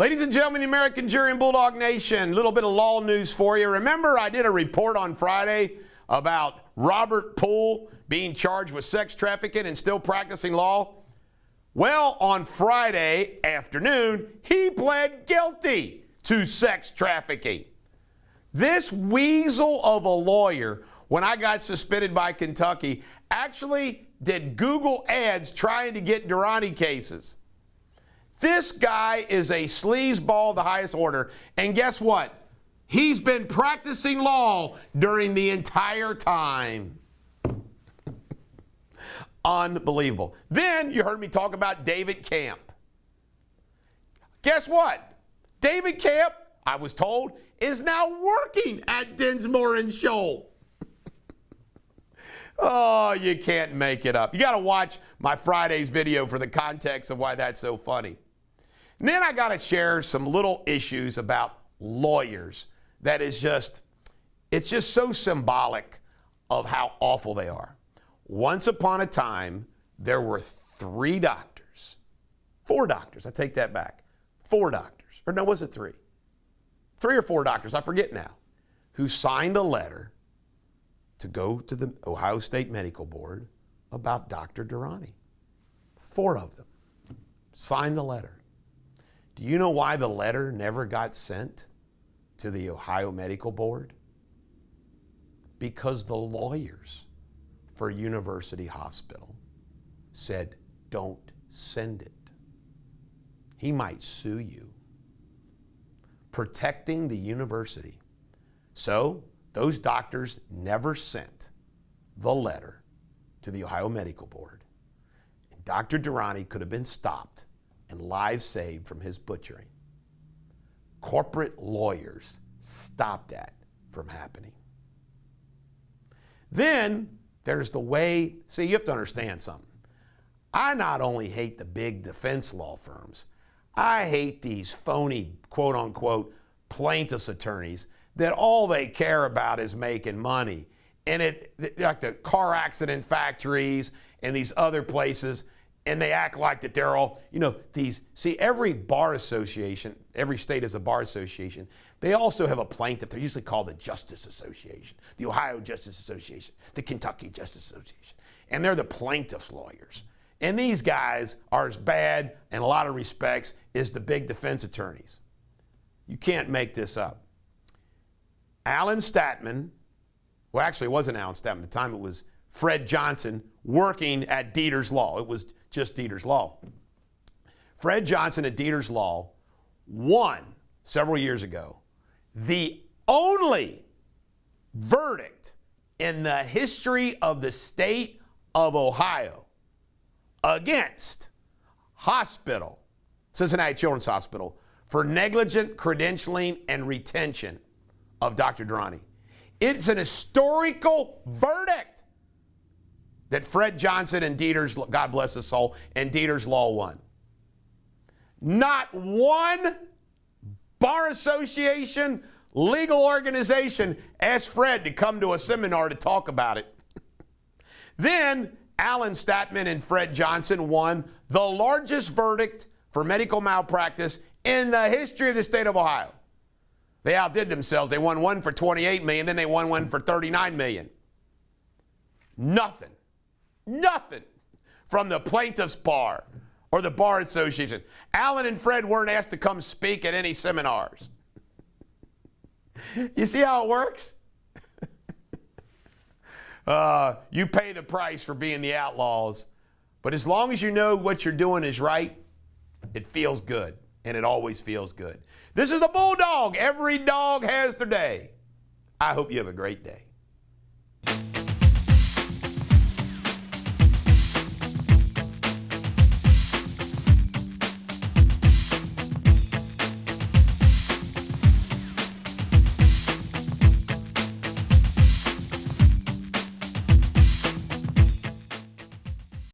Ladies and gentlemen, the American Jury and Bulldog Nation, a little bit of law news for you. Remember, I did a report on Friday about Robert Poole being charged with sex trafficking and still practicing law? Well, on Friday afternoon, he pled guilty to sex trafficking. This weasel of a lawyer, when I got suspended by Kentucky, actually did Google ads trying to get Durrani cases. This guy is a sleazeball of the highest order. And guess what? He's been practicing law during the entire time. Unbelievable. Then you heard me talk about David Camp. Guess what? David Camp, I was told, is now working at Dinsmore and Shoal. Oh, you can't make it up. You got to watch my Friday's video for the context of why that's so funny. And then I got to share some little issues about lawyers that is just, it's just so symbolic of how awful they are. Once upon a time, there were four doctors, I take that back, 4 doctors, or no, was it 3? 3 or 4 doctors, I forget now, who signed a letter to go to the Ohio State Medical Board about Dr. Durrani. 4 of them signed the letter. Do you know why the letter never got sent to the Ohio Medical Board? Because the lawyers for University Hospital said, don't send it. He might sue you. Protecting the university. So those doctors never sent the letter to the Ohio Medical Board. And Dr. Durrani could have been stopped and lives saved from his butchering. Corporate lawyers stopped that from happening. Then there's the way, see, you have to understand something. I not only hate the big defense law firms, I hate these phony, quote unquote, plaintiffs' attorneys that all they care about is making money. And like the car accident factories and these other places, and they act like that they're all, see, every bar association, every state has a bar association. They also have a plaintiff. They're usually called the Justice Association, the Ohio Justice Association, the Kentucky Justice Association. And they're the plaintiffs' lawyers. And these guys are as bad, in a lot of respects, as the big defense attorneys. You can't make this up. Alan Statman, well, actually, it wasn't Alan Statman. At the time, it was Fred Johnson working at Deters Law. It was just Deters Law. Fred Johnson at Deters Law won several years ago the only verdict in the history of the state of Ohio against Cincinnati Children's Hospital, for negligent credentialing and retention of Dr. Durrani. It's an historical verdict that Fred Johnson and Deters, God bless his soul, and Deters Law won. Not one bar association, legal organization asked Fred to come to a seminar to talk about it. Then Alan Statman and Fred Johnson won the largest verdict for medical malpractice in the history of the state of Ohio. They outdid themselves. They won one for $28 million, then they won one for $39 million. Nothing from the plaintiff's bar or the bar association. Alan and Fred weren't asked to come speak at any seminars. You see how it works? You pay the price for being the outlaws, but as long as you know what you're doing is right, it feels good, and it always feels good. This is the Bulldog. Every dog has their day. I hope you have a great day.